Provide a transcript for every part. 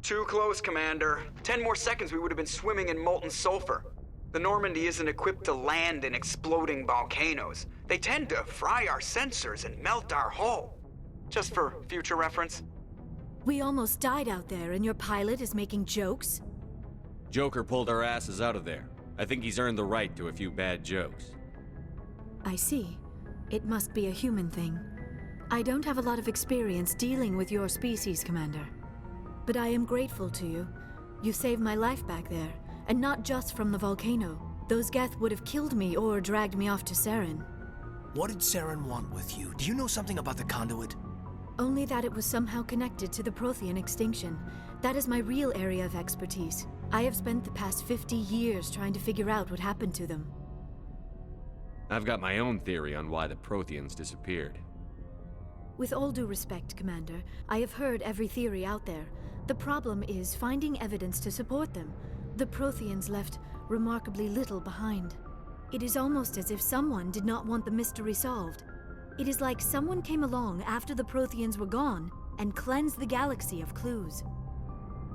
Too close, Commander. 10 more seconds we would have been swimming in molten sulfur. The Normandy isn't equipped to land in exploding volcanoes. They tend to fry our sensors and melt our hull. Just for future reference. We almost died out there and your pilot is making jokes? Joker pulled our asses out of there. I think he's earned the right to a few bad jokes. I see. It must be a human thing. I don't have a lot of experience dealing with your species, Commander. But I am grateful to you. You saved my life back there, and not just from the volcano. Those Geth would have killed me or dragged me off to Saren. What did Saren want with you? Do you know something about the conduit? Only that it was somehow connected to the Prothean extinction. That is my real area of expertise. I have spent the past 50 years trying to figure out what happened to them. I've got my own theory on why the Protheans disappeared. With all due respect, Commander, I have heard every theory out there. The problem is finding evidence to support them. The Protheans left remarkably little behind. It is almost as if someone did not want the mystery solved. It is like someone came along after the Protheans were gone and cleansed the galaxy of clues.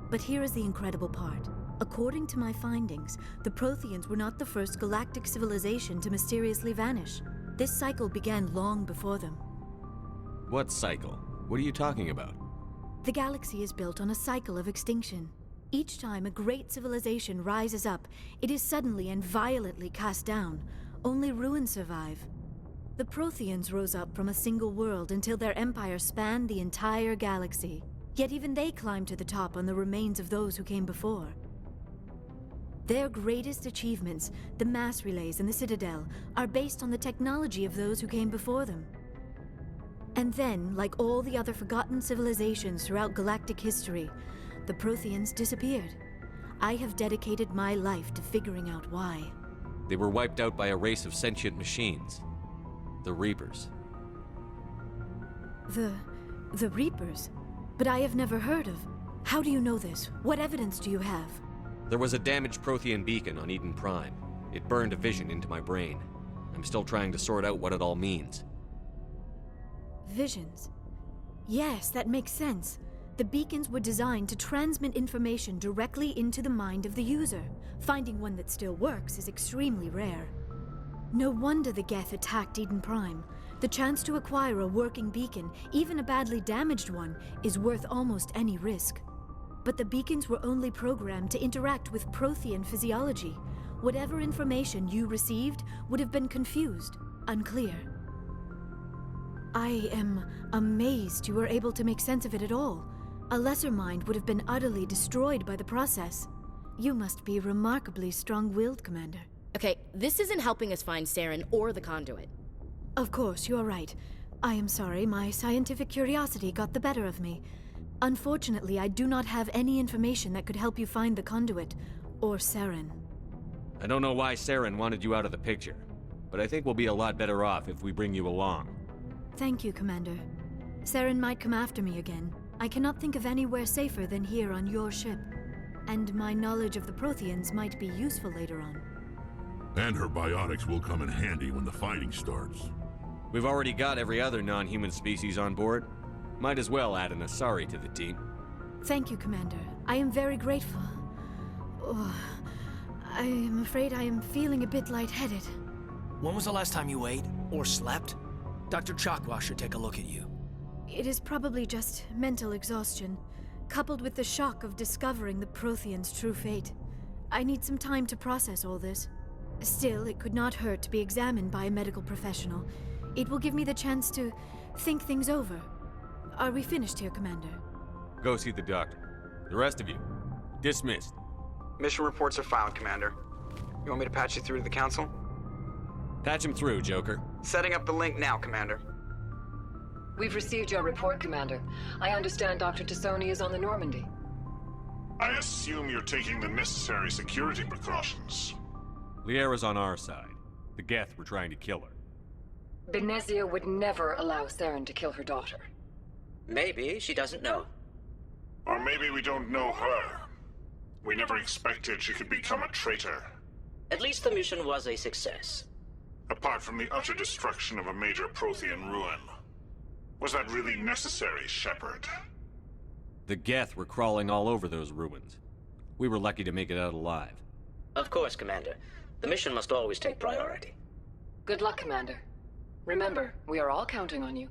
But here is the incredible part. According to my findings, the Protheans were not the first galactic civilization to mysteriously vanish. This cycle began long before them. What cycle? What are you talking about? The galaxy is built on a cycle of extinction. Each time a great civilization rises up, it is suddenly and violently cast down. Only ruins survive. The Protheans rose up from a single world until their empire spanned the entire galaxy. Yet even they climbed to the top on the remains of those who came before. Their greatest achievements, the mass relays and the Citadel, are based on the technology of those who came before them. And then, like all the other forgotten civilizations throughout galactic history, the Protheans disappeared. I have dedicated my life to figuring out why. They were wiped out by a race of sentient machines. The Reapers. The Reapers? But I have never heard of. How do you know this? What evidence do you have? There was a damaged Prothean beacon on Eden Prime. It burned a vision into my brain. I'm still trying to sort out what it all means. Visions. Yes, that makes sense. The beacons were designed to transmit information directly into the mind of the user. Finding one that still works is extremely rare. No wonder the Geth attacked Eden Prime. The chance to acquire a working beacon, even a badly damaged one, is worth almost any risk. But the beacons were only programmed to interact with Prothean physiology. Whatever information you received would have been confused, unclear. I am amazed you were able to make sense of it at all. A lesser mind would have been utterly destroyed by the process. You must be remarkably strong-willed, Commander. Okay, this isn't helping us find Saren or the conduit. Of course, you are right. I am sorry, my scientific curiosity got the better of me. Unfortunately, I do not have any information that could help you find the conduit, or Saren. I don't know why Saren wanted you out of the picture, but I think we'll be a lot better off if we bring you along. Thank you, Commander. Saren might come after me again. I cannot think of anywhere safer than here on your ship. And my knowledge of the Protheans might be useful later on. And her biotics will come in handy when the fighting starts. We've already got every other non-human species on board. Might as well add an Asari to the team. Thank you, Commander. I am very grateful. Oh, I am afraid I am feeling a bit lightheaded. When was the last time you ate or slept? Dr. Chakwa should take a look at you. It is probably just mental exhaustion, coupled with the shock of discovering the Protheans' true fate. I need some time to process all this. Still, it could not hurt to be examined by a medical professional. It will give me the chance to think things over. Are we finished here, Commander? Go see the doctor. The rest of you, dismissed. Mission reports are filed, Commander. You want me to patch you through to the Council? Patch him through, Joker. Setting up the link now, Commander. We've received your report, Commander. I understand Dr. Tassoni is on the Normandy. I assume you're taking the necessary security precautions. Liara's on our side. The Geth were trying to kill her. Benezia would never allow Saren to kill her daughter. Maybe she doesn't know. Or maybe we don't know her. We never expected she could become a traitor. At least the mission was a success. Apart from the utter destruction of a major Prothean ruin. Was that really necessary, Shepard? The Geth were crawling all over those ruins. We were lucky to make it out alive. Of course, Commander. The mission must always take priority. Good luck, Commander. Remember, we are all counting on you.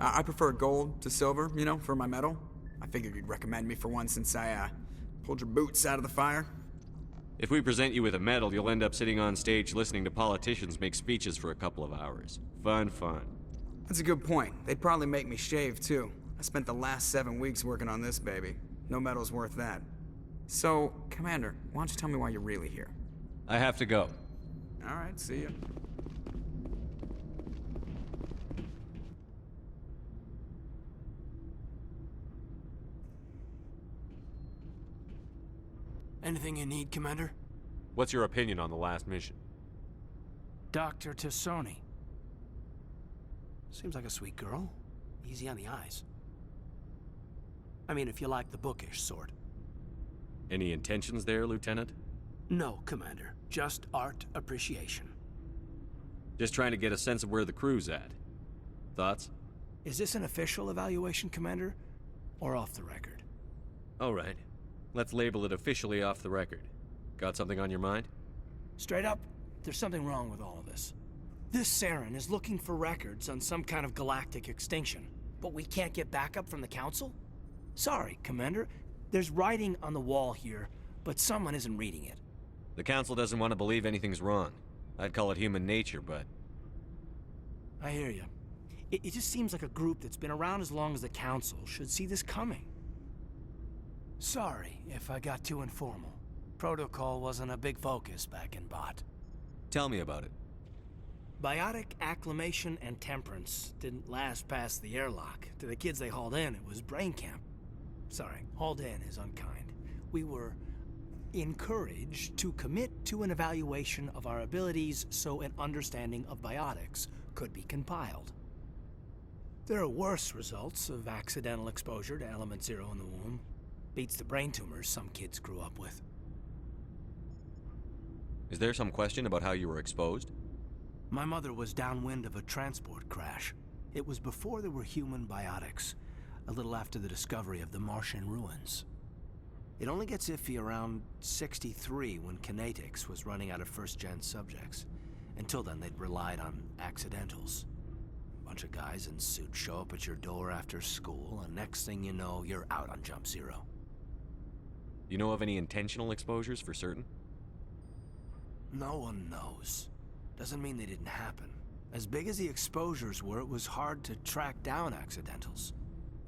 I prefer gold to silver, you know, for my medal. I figured you'd recommend me for one since I, pulled your boots out of the fire. If we present you with a medal, you'll end up sitting on stage listening to politicians make speeches for a couple of hours. Fun. That's a good point. They'd probably make me shave, too. I spent the last 7 weeks working on this baby. No medal's worth that. So, Commander, why don't you tell me why you're really here? I have to go. All right, see ya. Anything you need, Commander? What's your opinion on the last mission? Dr. Tassoni. Seems like a sweet girl. Easy on the eyes. I mean, if you like the bookish sort. Any intentions there, Lieutenant? No, Commander. Just art appreciation. Just trying to get a sense of where the crew's at. Thoughts? Is this an official evaluation, Commander? Or off the record? All right. Let's label it officially off the record. Got something on your mind? Straight up, there's something wrong with all of this. This Saren is looking for records on some kind of galactic extinction, but we can't get backup from the Council? Sorry, Commander. There's writing on the wall here, but someone isn't reading it. The Council doesn't want to believe anything's wrong. I'd call it human nature, but... I hear you. It just seems like a group that's been around as long as the Council should see this coming. Sorry if I got too informal. Protocol wasn't a big focus back in Bot. Tell me about it. Biotic acclimation and temperance didn't last past the airlock. To the kids they hauled in, it was brain camp. Sorry, hauled in is unkind. We were encouraged to commit to an evaluation of our abilities so an understanding of biotics could be compiled. There are worse results of accidental exposure to element 0 in the womb. Beats the brain tumors some kids grew up with. Is there some question about how you were exposed? My mother was downwind of a transport crash. It was before there were human biotics, a little after the discovery of the Martian ruins. It only gets iffy around 63 when Kinetics was running out of first-gen subjects. Until then, they'd relied on accidentals. A bunch of guys in suits show up at your door after school, and next thing you know, you're out on Jump Zero. You know of any intentional exposures for certain? No one knows. Doesn't mean they didn't happen. As big as the exposures were, it was hard to track down accidentals.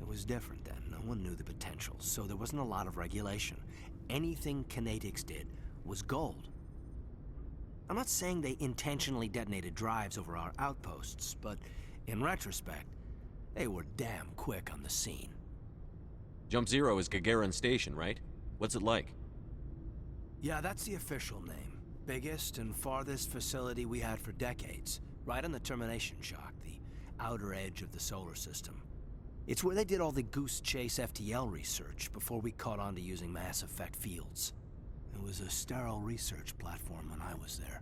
It was different then. No one knew the potential, so there wasn't a lot of regulation. Anything Kinetics did was gold. I'm not saying they intentionally detonated drives over our outposts, but in retrospect, they were damn quick on the scene. Jump Zero is Gagarin Station, right? What's it like? Yeah, that's the official name. Biggest and farthest facility we had for decades. Right on the termination shock, the outer edge of the solar system. It's where they did all the Goose Chase FTL research before we caught on to using mass effect fields. It was a sterile research platform when I was there.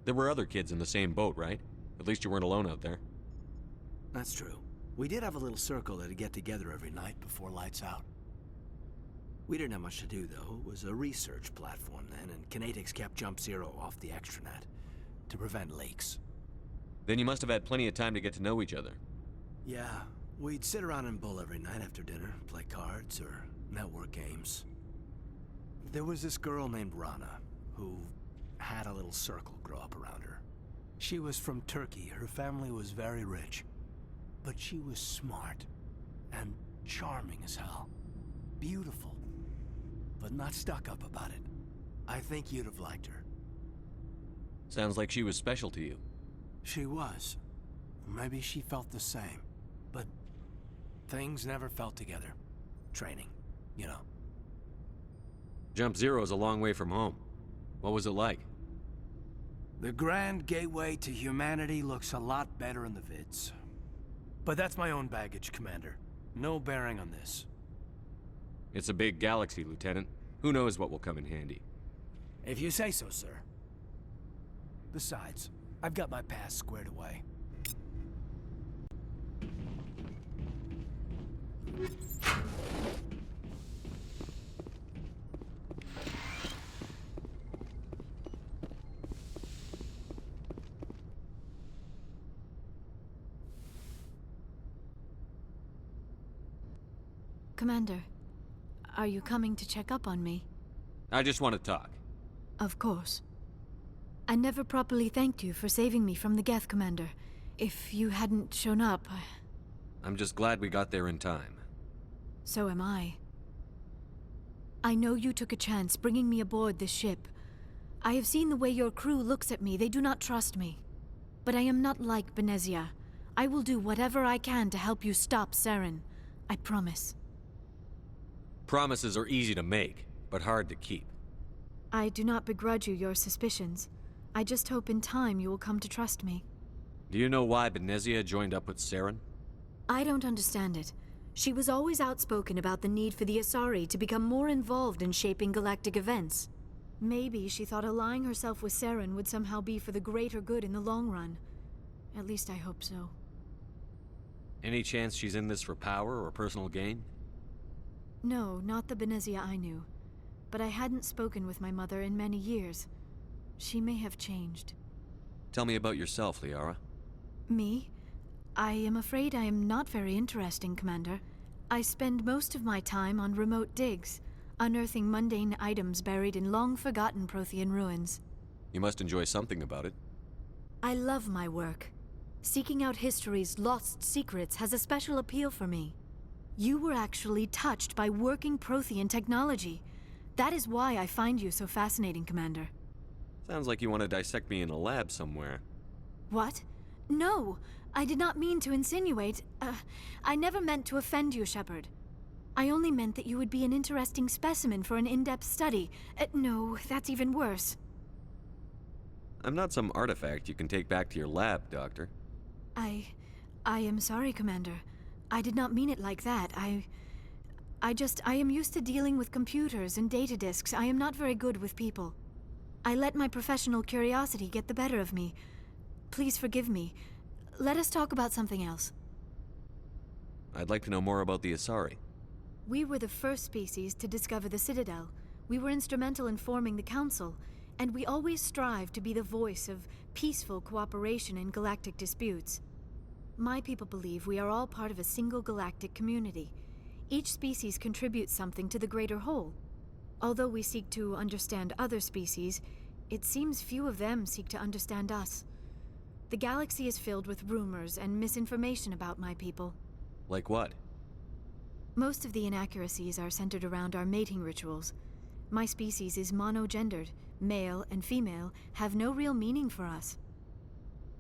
There were other kids in the same boat, right? At least you weren't alone out there. That's true. We did have a little circle that'd get together every night before lights out. We didn't have much to do, though. It was a research platform then, and Kinetics kept Jump Zero off the extranet to prevent leaks. Then you must have had plenty of time to get to know each other. Yeah, we'd sit around and bull every night after dinner, play cards or network games. There was this girl named Rana, who had a little circle grow up around her. She was from Turkey. Her family was very rich. But she was smart and charming as hell. Beautiful, but not stuck up about it. I think you'd have liked her. Sounds like she was special to you. She was. Maybe she felt the same. But things never felt together. Training, you know. Jump Zero's a long way from home. What was it like? The grand gateway to humanity looks a lot better in the vids. But that's my own baggage, Commander. No bearing on this. It's a big galaxy, Lieutenant. Who knows what will come in handy? If you say so, sir. Besides, I've got my past squared away. Commander, are you coming to check up on me? I just want to talk. Of course. I never properly thanked you for saving me from the Geth, Commander. If you hadn't shown up, I'm just glad we got there in time. so am I. I know you took a chance bringing me aboard this ship. I have seen the way your crew looks at me. They do not trust me. But I am not like Benezia. I will do whatever I can to help you stop Saren. I promise. Promises are easy to make, but hard to keep. I do not begrudge you your suspicions. I just hope in time you will come to trust me. Do you know why Benezia joined up with Saren? I don't understand it. She was always outspoken about the need for the Asari to become more involved in shaping galactic events. Maybe she thought allying herself with Saren would somehow be for the greater good in the long run. At least I hope so. Any chance she's in this for power or personal gain? No, not the Benezia I knew. But I hadn't spoken with my mother in many years. She may have changed. Tell me about yourself, Liara. Me? I am afraid I am not very interesting, Commander. I spend most of my time on remote digs, unearthing mundane items buried in long-forgotten Prothean ruins. You must enjoy something about it. I love my work. Seeking out history's lost secrets has a special appeal for me. You were actually touched by working Prothean technology. That is why I find you so fascinating, Commander. Sounds like you want to dissect me in a lab somewhere. What? No! I did not mean to insinuate. I never meant to offend you, Shepard. I only meant that you would be an interesting specimen for an in-depth study. No, that's even worse. I'm not some artifact you can take back to your lab, Doctor. I am sorry, Commander. I did not mean it like that. I am used to dealing with computers and data disks. I am not very good with people. I let my professional curiosity get the better of me. Please forgive me. Let us talk about something else. I'd like to know more about the Asari. We were the first species to discover the Citadel. We were instrumental in forming the Council, and we always strive to be the voice of peaceful cooperation in galactic disputes. My people believe we are all part of a single galactic community. Each species contributes something to the greater whole. Although we seek to understand other species, it seems few of them seek to understand us. The galaxy is filled with rumors and misinformation about my people. Like what? Most of the inaccuracies are centered around our mating rituals. My species is monogendered. Male and female have no real meaning for us.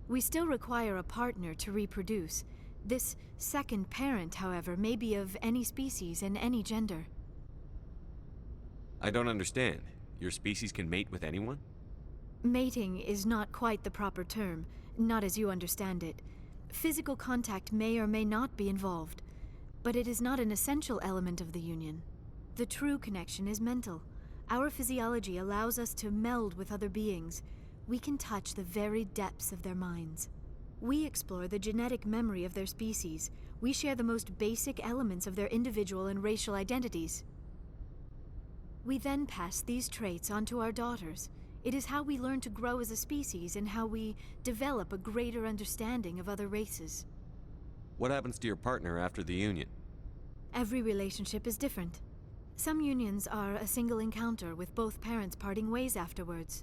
We still require a partner to reproduce. This second parent, however, may be of any species and any gender. I don't understand. Your species can mate with anyone? Mating is not quite the proper term, not as you understand it. Physical contact may or may not be involved, but it is not an essential element of the union. The true connection is mental. Our physiology allows us to meld with other beings. We can touch the very depths of their minds. We explore the genetic memory of their species. We share the most basic elements of their individual and racial identities. We then pass these traits on to our daughters. It is how we learn to grow as a species and how we develop a greater understanding of other races. What happens to your partner after the union? Every relationship is different. Some unions are a single encounter with both parents parting ways afterwards.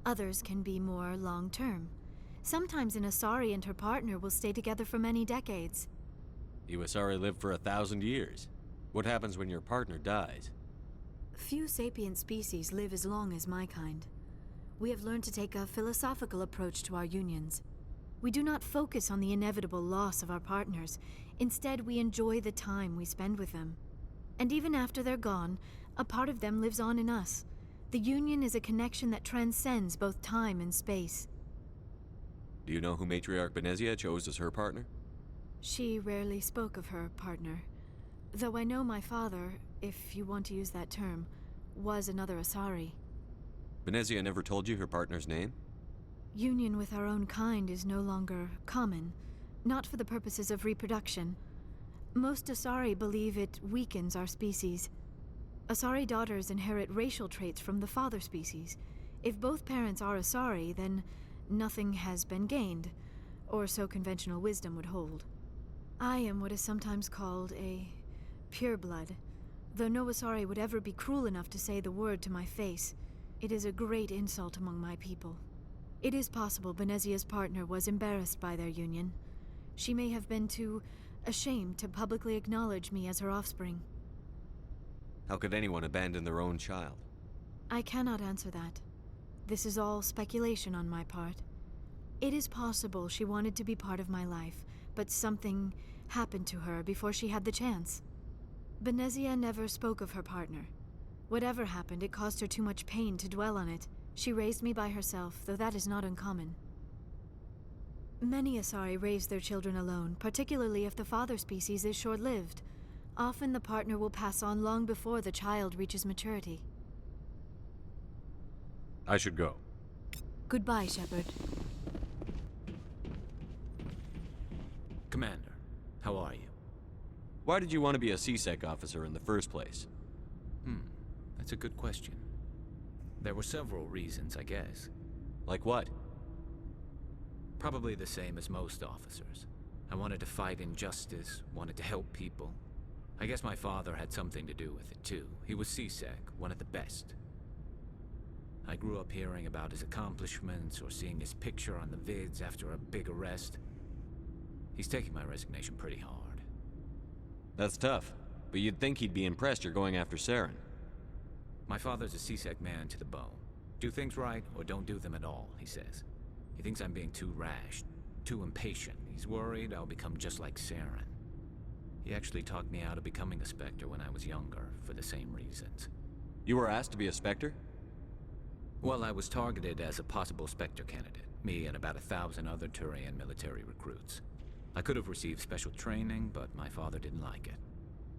Others can be more long-term. Sometimes an Asari and her partner will stay together for many decades. You Asari live for 1,000 years. What happens when your partner dies? Few sapient species live as long as my kind. We have learned to take a philosophical approach to our unions. We do not focus on the inevitable loss of our partners. Instead, we enjoy the time we spend with them. And even after they're gone, a part of them lives on in us. The union is a connection that transcends both time and space. Do you know who Matriarch Benezia chose as her partner? She rarely spoke of her partner. Though I know my father, if you want to use that term, was another Asari. Benezia never told you her partner's name? Union with our own kind is no longer common, not for the purposes of reproduction. Most Asari believe it weakens our species. Asari daughters inherit racial traits from the father species. If both parents are Asari, then nothing has been gained, or so conventional wisdom would hold. I am what is sometimes called a pureblood, though no Asari would ever be cruel enough to say the word to my face. It is a great insult among my people. It is possible Benezia's partner was embarrassed by their union. She may have been too ashamed to publicly acknowledge me as her offspring. How could anyone abandon their own child? I cannot answer that. This is all speculation on my part. It is possible she wanted to be part of my life, but something happened to her before she had the chance. Benezia never spoke of her partner. Whatever happened, it caused her too much pain to dwell on it. She raised me by herself, though that is not uncommon. Many Asari raise their children alone, particularly if the father species is short-lived. Often the partner will pass on long before the child reaches maturity. I should go. Goodbye, Shepard. Commander, how are you? Why did you want to be a CSEC officer in the first place? That's a good question. There were several reasons, I guess. Like what? Probably the same as most officers. I wanted to fight injustice, wanted to help people. I guess my father had something to do with it, too. He was CSEC, one of the best. I grew up hearing about his accomplishments or seeing his picture on the vids after a big arrest. He's taking my resignation pretty hard. That's tough, but you'd think he'd be impressed you're going after Saren. My father's a CSEC man to the bone. Do things right, or don't do them at all, he says. He thinks I'm being too rash, too impatient. He's worried I'll become just like Saren. He actually talked me out of becoming a Spectre when I was younger, for the same reasons. You were asked to be a Spectre? Well, I was targeted as a possible Spectre candidate. Me and about 1,000 other Turian military recruits. I could have received special training, but my father didn't like it.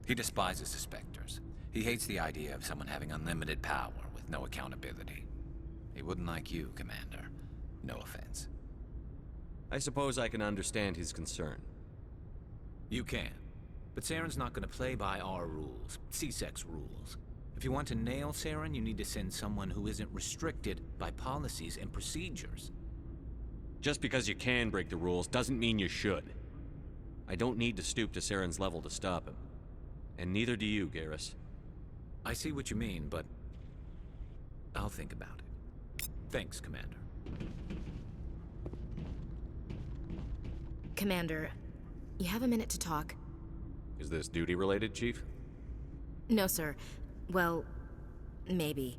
He despises the Spectres. He hates the idea of someone having unlimited power with no accountability. He wouldn't like you, Commander. No offense. I suppose I can understand his concern. You can. But Saren's not going to play by our rules, CSEC's rules. If you want to nail Saren, you need to send someone who isn't restricted by policies and procedures. Just because you can break the rules doesn't mean you should. I don't need to stoop to Saren's level to stop him. And neither do you, Garrus. I see what you mean, but I'll think about it. Thanks, Commander. Commander, you have a minute to talk? Is this duty-related, Chief? No, sir. Well, maybe.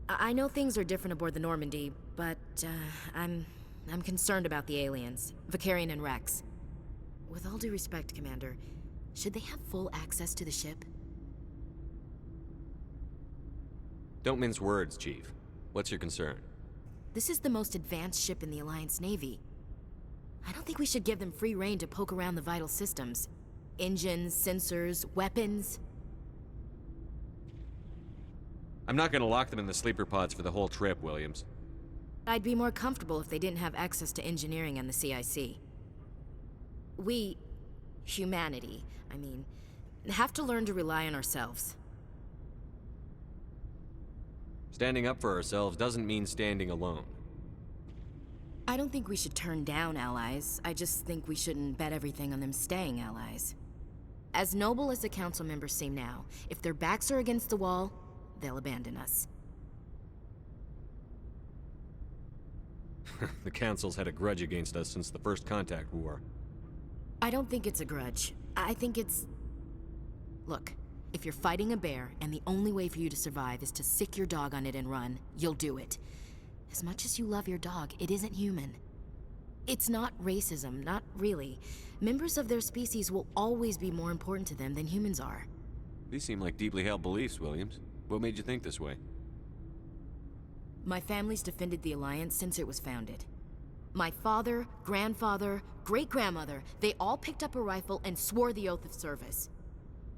I know things are different aboard the Normandy, but I'm concerned about the aliens, Vicarian and Rex. With all due respect, Commander, should they have full access to the ship? Don't mince words, Chief. What's your concern? This is the most advanced ship in the Alliance Navy. I don't think we should give them free rein to poke around the vital systems. Engines, sensors, weapons. I'm not gonna lock them in the sleeper pods for the whole trip, Williams. I'd be more comfortable if they didn't have access to engineering and the CIC. We, humanity, have to learn to rely on ourselves. Standing up for ourselves doesn't mean standing alone. I don't think we should turn down allies. I just think we shouldn't bet everything on them staying allies. As noble as the council members seem now, if their backs are against the wall, they'll abandon us. The Council's had a grudge against us since the First Contact War. I don't think it's a grudge. I think it's... Look, if you're fighting a bear and the only way for you to survive is to sick your dog on it and run, you'll do it. As much as you love your dog, it isn't human. It's not racism, not really. Members of their species will always be more important to them than humans are. These seem like deeply held beliefs, Williams. What made you think this way? My family's defended the Alliance since it was founded. My father, grandfather, great-grandmother, they all picked up a rifle and swore the oath of service.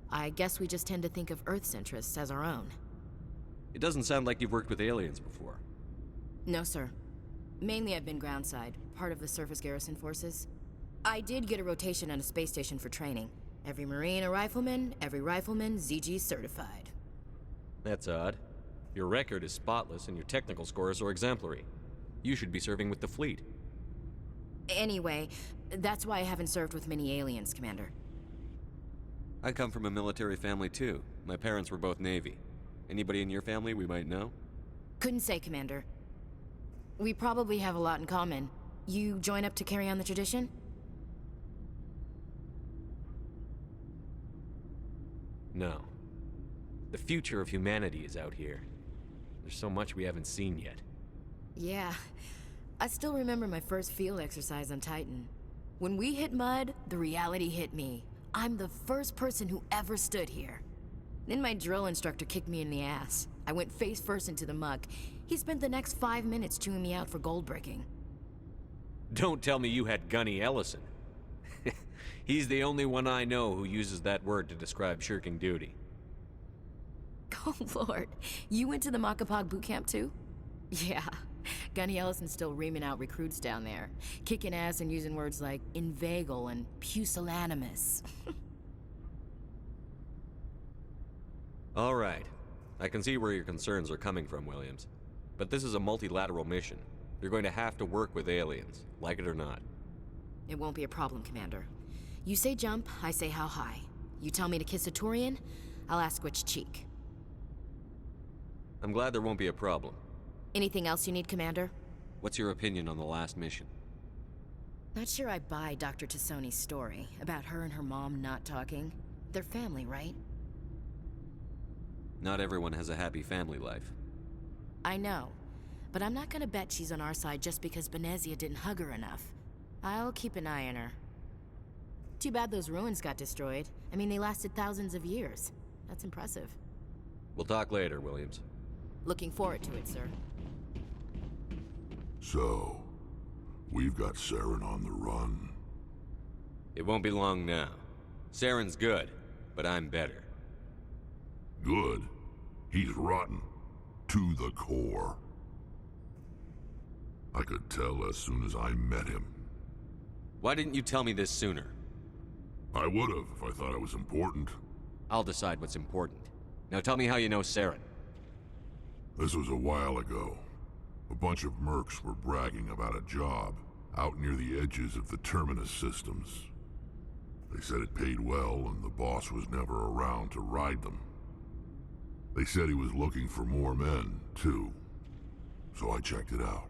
I guess we just tend to think of Earth's interests as our own. It doesn't sound like you've worked with aliens before. No, sir. Mainly I've been groundside, part of the surface garrison forces. I did get a rotation on a space station for training. Every Marine a rifleman, every rifleman ZG certified. That's odd. Your record is spotless and your technical scores are exemplary. You should be serving with the fleet. Anyway, that's why I haven't served with many aliens, Commander. I come from a military family too. My parents were both Navy. Anybody in your family we might know? Couldn't say, Commander. We probably have a lot in common. You join up to carry on the tradition? No. The future of humanity is out here. There's so much we haven't seen yet. Yeah. I still remember my first field exercise on Titan. When we hit mud, the reality hit me. I'm the first person who ever stood here. Then my drill instructor kicked me in the ass. I went face first into the muck. He spent the next 5 minutes chewing me out for gold bricking. Don't tell me you had Gunny Ellison. He's the only one I know who uses that word to describe shirking duty. Oh, Lord. You went to the Makapog boot camp, too? Yeah. Gunny Ellison's still reaming out recruits down there. Kicking ass and using words like inveigle and pusillanimous. All right. I can see where your concerns are coming from, Williams. But this is a multilateral mission. You're going to have to work with aliens, like it or not. It won't be a problem, Commander. You say jump, I say how high. You tell me to kiss a Turian, I'll ask which cheek. I'm glad there won't be a problem. Anything else you need, Commander? What's your opinion on the last mission? Not sure I buy Dr. Tassoni's story about her and her mom not talking. They're family, right? Not everyone has a happy family life. I know, but I'm not gonna bet she's on our side just because Benezia didn't hug her enough. I'll keep an eye on her. Too bad those ruins got destroyed. I mean, they lasted thousands of years. That's impressive. We'll talk later, Williams. Looking forward to it, sir. So, we've got Saren on the run. It won't be long now. Saren's good, but I'm better. Good? He's rotten. To the core. I could tell as soon as I met him. Why didn't you tell me this sooner? I would've if I thought it was important. I'll decide what's important. Now tell me how you know Saren. This was a while ago. A bunch of mercs were bragging about a job out near the edges of the Terminus systems. They said it paid well and the boss was never around to ride them. They said he was looking for more men, too. So I checked it out.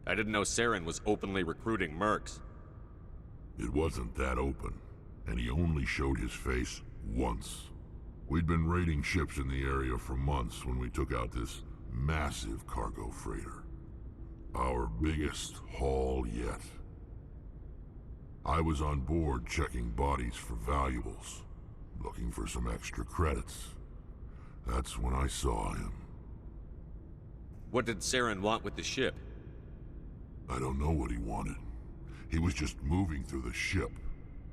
I didn't know Saren was openly recruiting mercs. It wasn't that open, and he only showed his face once. We'd been raiding ships in the area for months when we took out this massive cargo freighter. Our biggest haul yet. I was on board checking bodies for valuables, looking for some extra credits. That's when I saw him. What did Saren want with the ship? I don't know what he wanted. He was just moving through the ship,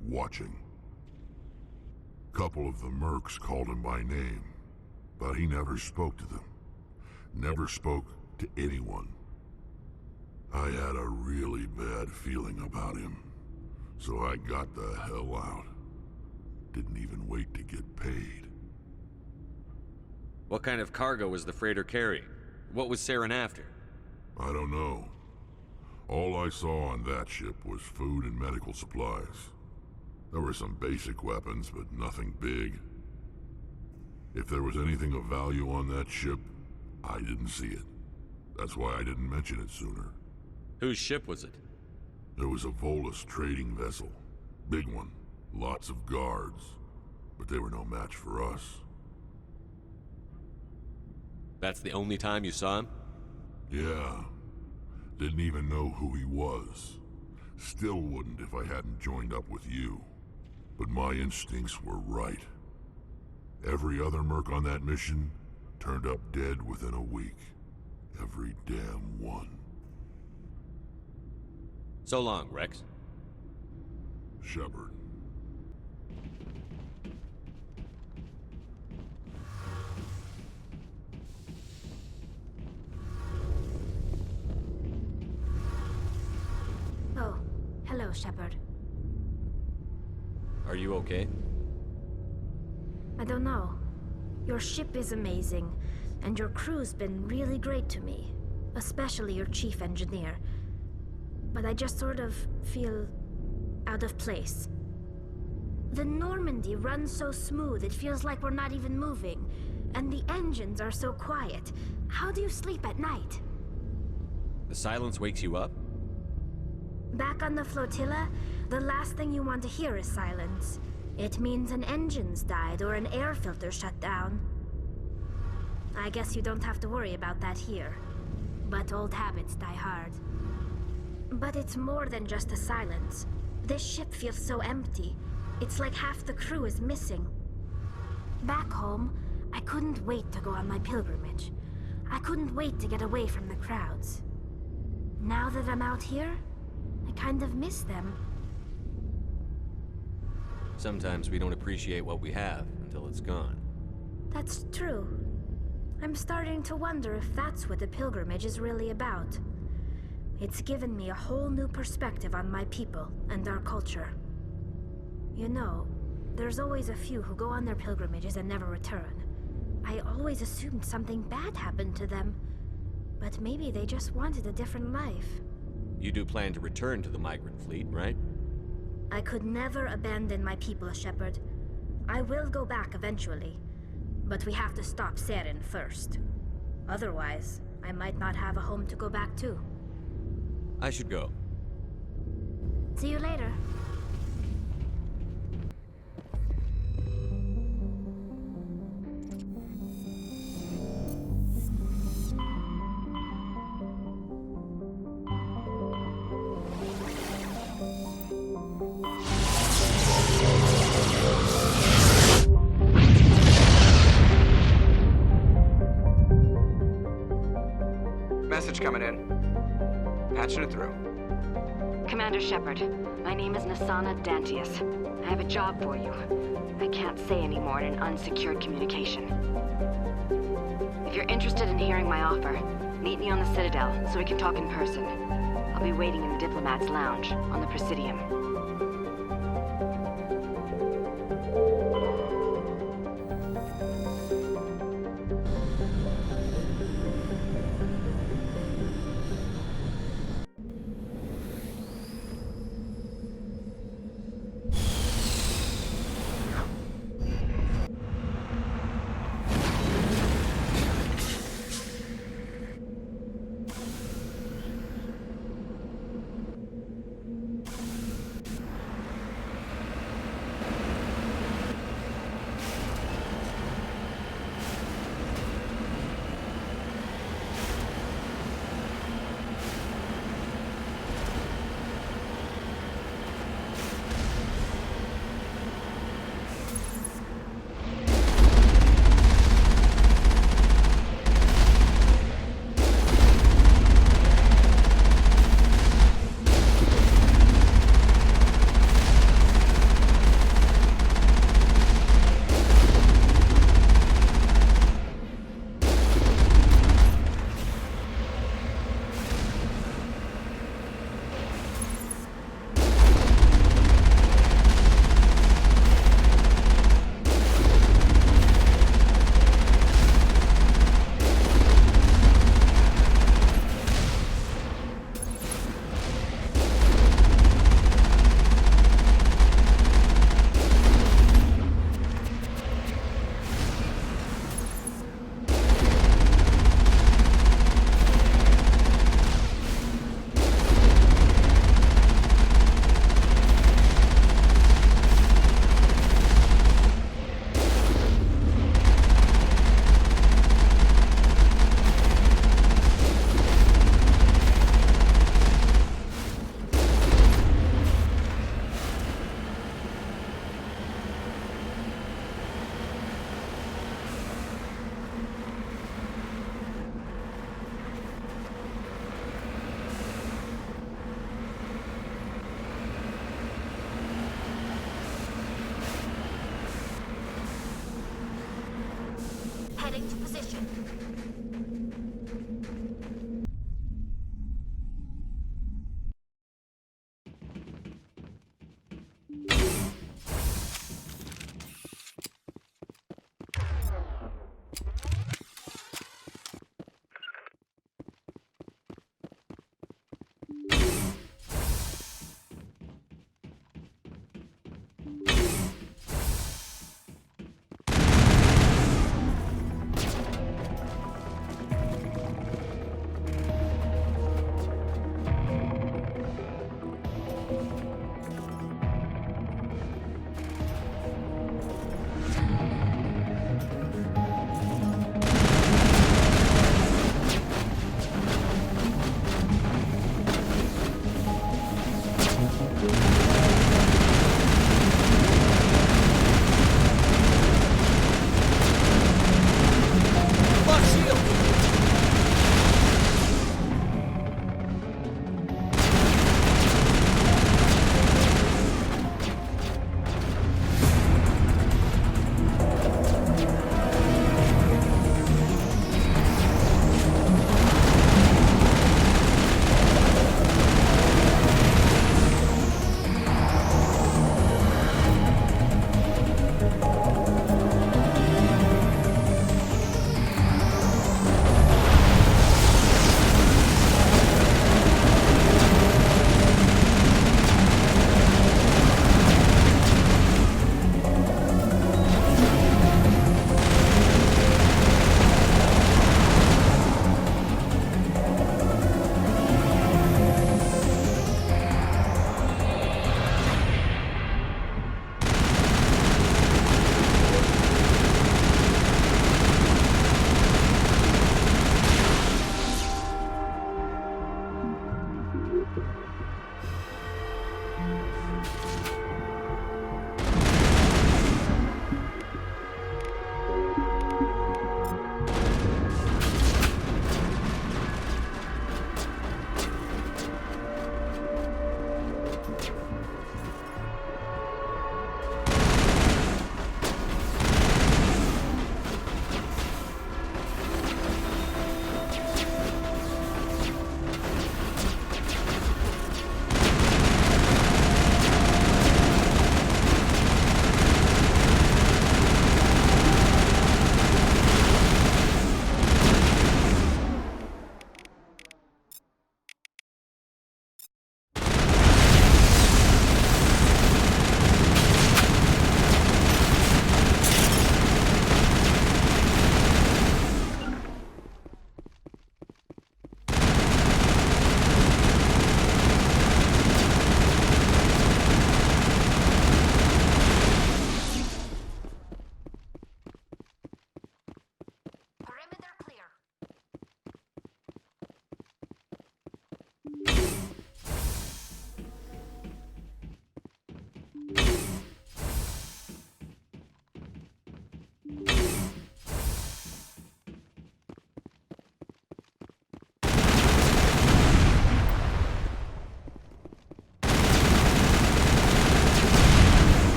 watching. Couple of the mercs called him by name, but he never spoke to them. Never spoke to anyone. I had a really bad feeling about him, so I got the hell out. Didn't even wait to get paid. What kind of cargo was the freighter carrying? What was Saren after? I don't know. All I saw on that ship was food and medical supplies. There were some basic weapons, but nothing big. If there was anything of value on that ship, I didn't see it. That's why I didn't mention it sooner. Whose ship was it? There was a Volus trading vessel. Big one. Lots of guards. But they were no match for us. That's the only time you saw him? Yeah. Didn't even know who he was. Still wouldn't if I hadn't joined up with you. But my instincts were right. Every other merc on that mission turned up dead within a week. Every damn one. So long, Rex. Shepard. Hello, Shepard. Are you okay? I don't know. Your ship is amazing, and your crew's been really great to me. Especially your chief engineer. But I just sort of feel out of place. The Normandy runs so smooth it feels like we're not even moving. And the engines are so quiet. How do you sleep at night? The silence wakes you up? Back on the flotilla, the last thing you want to hear is silence. It means an engine's died or an air filter shut down. I guess you don't have to worry about that here. But old habits die hard. But it's more than just the silence. This ship feels so empty. It's like half the crew is missing. Back home, I couldn't wait to go on my pilgrimage. I couldn't wait to get away from the crowds. Now that I'm out here, I kind of miss them. Sometimes we don't appreciate what we have until it's gone. That's true. I'm starting to wonder if that's what the pilgrimage is really about. It's given me a whole new perspective on my people and our culture. You know, there's always a few who go on their pilgrimages and never return. I always assumed something bad happened to them. But maybe they just wanted a different life. You do plan to return to the migrant fleet, right? I could never abandon my people, Shepard. I will go back eventually. But we have to stop Saren first. Otherwise, I might not have a home to go back to. I should go. See you later. Message coming in. Patching it through. Commander Shepard, my name is Nasana Dantius. I have a job for you. I can't say any more in an unsecured communication. If you're interested in hearing my offer, meet me on the Citadel so we can talk in person. I'll be waiting in the Diplomat's Lounge on the Presidium.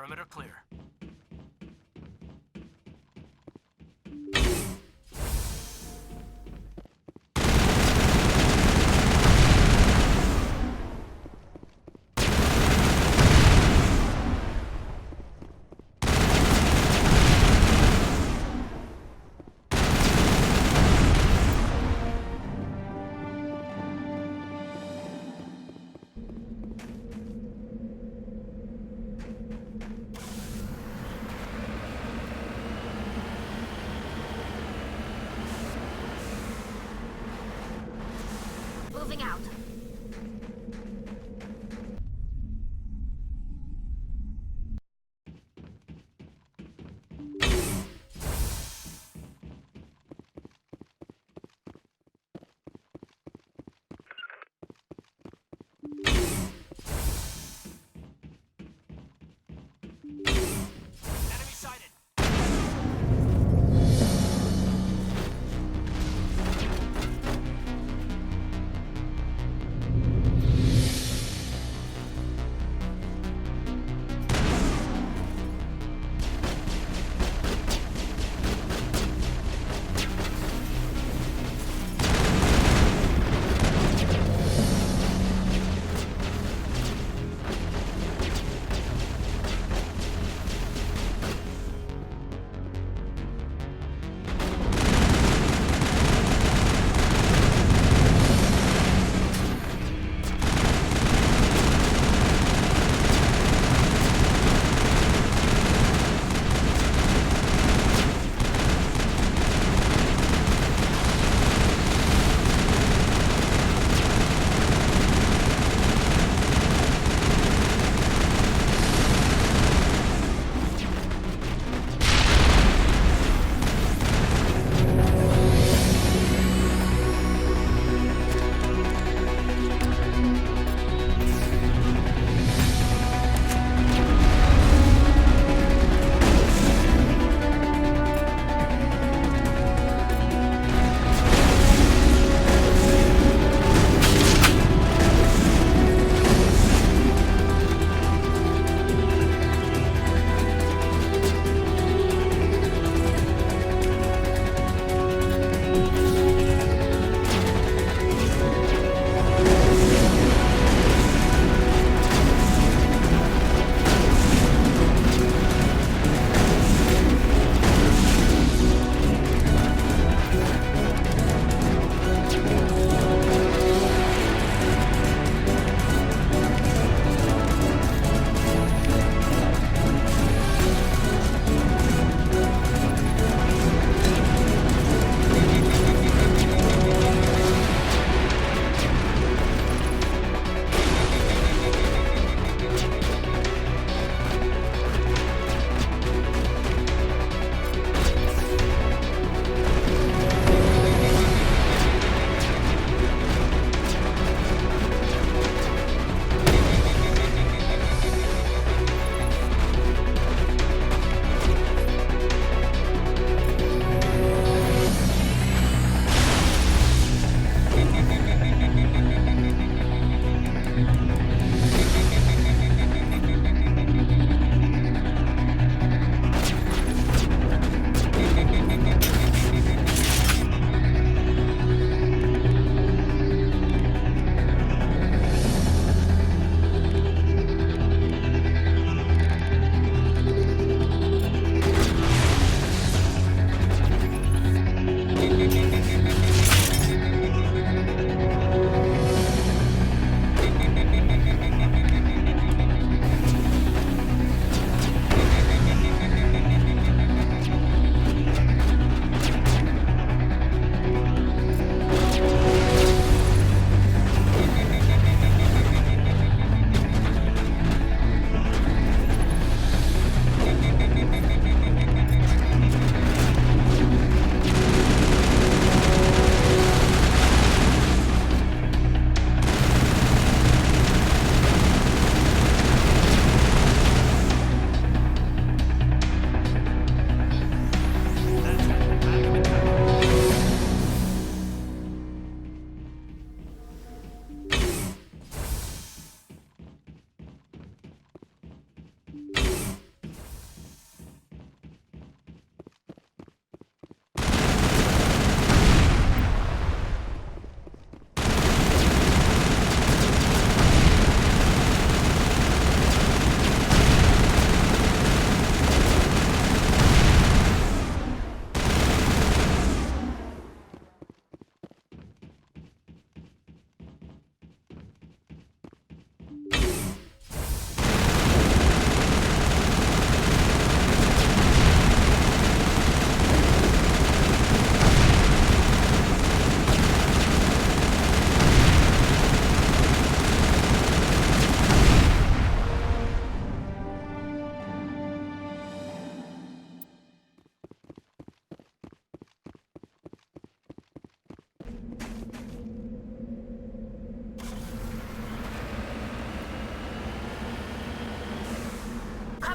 Perimeter clear.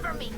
Cover me!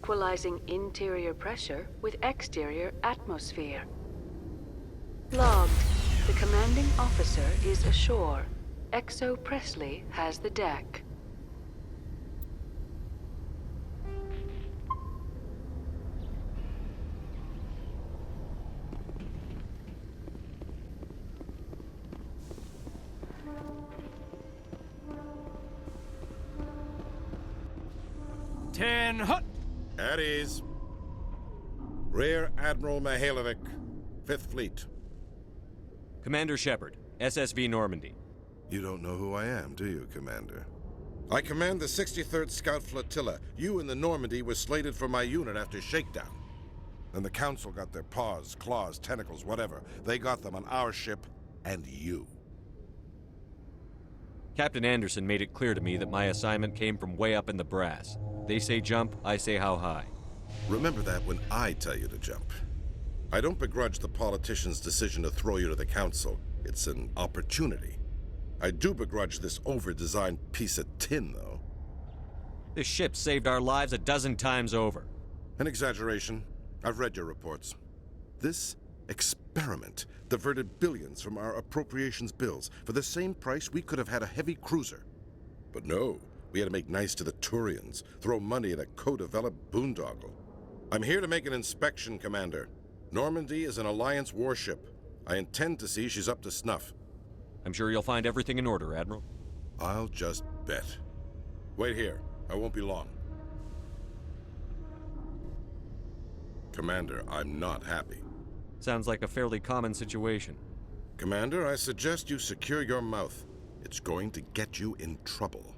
equalizing interior pressure with exterior atmosphere. Logged. The commanding officer is ashore. Exo Presley has the deck. Ten hut! At ease. Rear Admiral Mihailovic, 5th Fleet. Commander Shepard, SSV Normandy. You don't know who I am, do you, Commander? I command the 63rd Scout Flotilla. You and the Normandy were slated for my unit after shakedown. Then the Council got their paws, claws, tentacles, whatever. They got them on our ship and you. Captain Anderson made it clear to me that my assignment came from way up in the brass. They say jump, I say how high. Remember that when I tell you to jump. I don't begrudge the politician's decision to throw you to the Council. It's an opportunity. I do begrudge this over-designed piece of tin, though. This ship saved our lives a dozen times over. An exaggeration. I've read your reports. This experiment diverted billions from our appropriations bills. For the same price, we could have had a heavy cruiser. But no, we had to make nice to the Turians, throw money at a co-developed boondoggle. I'm here to make an inspection, Commander. Normandy is an Alliance warship. I intend to see she's up to snuff. I'm sure you'll find everything in order, Admiral. I'll just bet. Wait here. I won't be long. Commander, I'm not happy. Sounds like a fairly common situation. Commander, I suggest you secure your mouth. It's going to get you in trouble.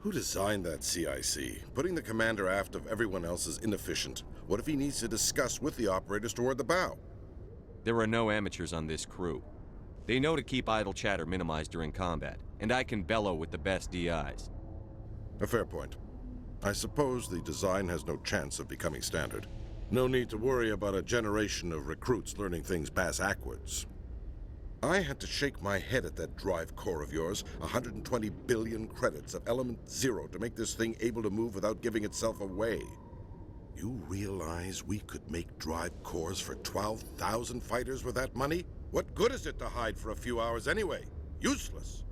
Who designed that CIC? Putting the commander aft of everyone else is inefficient. What if he needs to discuss with the operators toward the bow? There are no amateurs on this crew. They know to keep idle chatter minimized during combat, and I can bellow with the best DIs. A fair point. I suppose the design has no chance of becoming standard. No need to worry about a generation of recruits learning things bass-ackwards. I had to shake my head at that drive core of yours, 120 billion credits of element 0 to make this thing able to move without giving itself away. You realize we could make drive cores for 12,000 fighters with that money? What good is it to hide for a few hours anyway? Useless.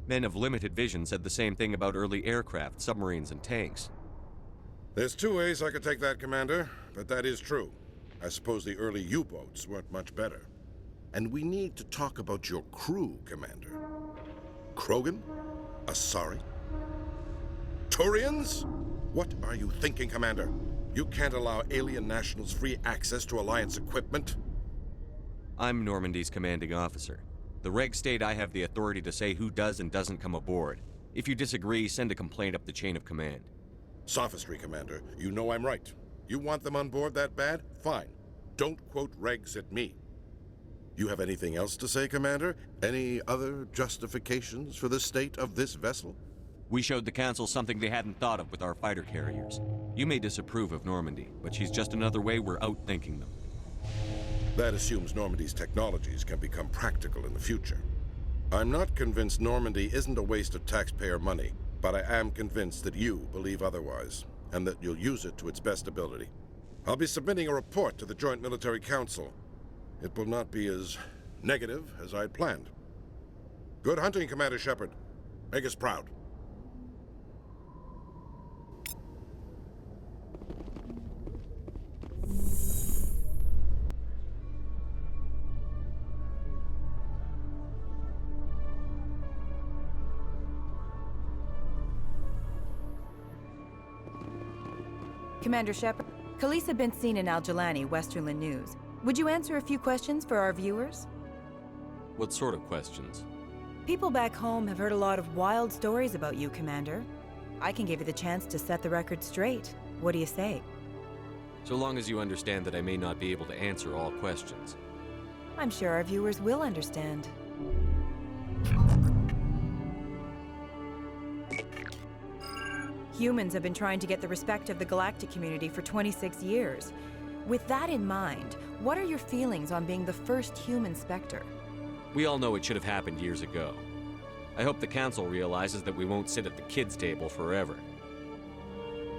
Men of limited vision said the same thing about early aircraft, submarines, and tanks. There's two ways I could take that, Commander, but that is true. I suppose the early U-boats weren't much better. And we need to talk about your crew, Commander. Krogan? Asari? Turians? What are you thinking, Commander? You can't allow alien nationals free access to Alliance equipment? I'm Normandy's commanding officer. The regs state I have the authority to say who does and doesn't come aboard. If you disagree, send a complaint up the chain of command. Sophistry, Commander. You know I'm right. You want them on board that bad? Fine. Don't quote regs at me. You have anything else to say, Commander? Any other justifications for the state of this vessel? We showed the Council something they hadn't thought of with our fighter carriers. You may disapprove of Normandy, but she's just another way we're outthinking them. That assumes Normandy's technologies can become practical in the future. I'm not convinced Normandy isn't a waste of taxpayer money, but I am convinced that you believe otherwise, and that you'll use it to its best ability. I'll be submitting a report to the Joint Military Council. It will not be as negative as I'd planned. Good hunting, Commander Shepard. Make us proud. Commander Shepard, Khalees had been seen in Al-Jalani, Westerland News. Would you answer a few questions for our viewers? What sort of questions? People back home have heard a lot of wild stories about you, Commander. I can give you the chance to set the record straight. What do you say? So long as you understand that I may not be able to answer all questions. I'm sure our viewers will understand. Humans have been trying to get the respect of the galactic community for 26 years. With that in mind, what are your feelings on being the first human Spectre? We all know it should have happened years ago. I hope the Council realizes that we won't sit at the kids' table forever.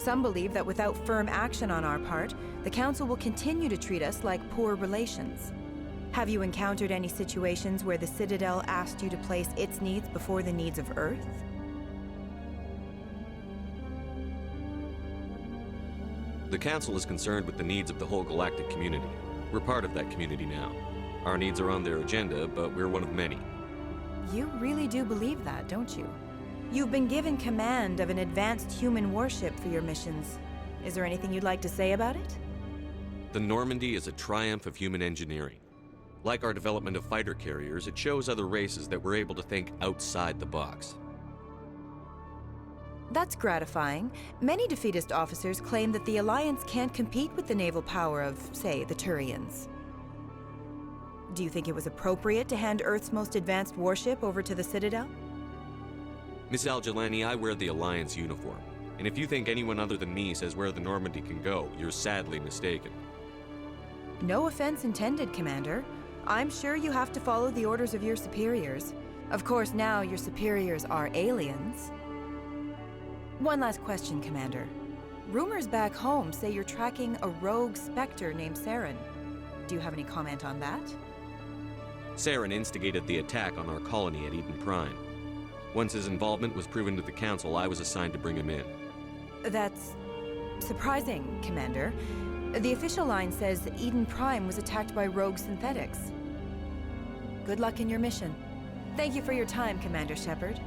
Some believe that without firm action on our part, the Council will continue to treat us like poor relations. Have you encountered any situations where the Citadel asked you to place its needs before the needs of Earth? The Council is concerned with the needs of the whole galactic community. We're part of that community now. Our needs are on their agenda, but we're one of many. You really do believe that, don't you? You've been given command of an advanced human warship for your missions. Is there anything you'd like to say about it? The Normandy is a triumph of human engineering. Like our development of fighter carriers, it shows other races that we're able to think outside the box. That's gratifying. Many defeatist officers claim that the Alliance can't compete with the naval power of, say, the Turians. Do you think it was appropriate to hand Earth's most advanced warship over to the Citadel? Miss Al-Jelani, I wear the Alliance uniform. And if you think anyone other than me says where the Normandy can go, you're sadly mistaken. No offense intended, Commander. I'm sure you have to follow the orders of your superiors. Of course, now your superiors are aliens. One last question, Commander. Rumors back home say you're tracking a rogue Spectre named Saren. Do you have any comment on that? Saren instigated the attack on our colony at Eden Prime. Once his involvement was proven to the Council, I was assigned to bring him in. That's surprising, Commander. The official line says that Eden Prime was attacked by rogue synthetics. Good luck in your mission. Thank you for your time, Commander Shepard.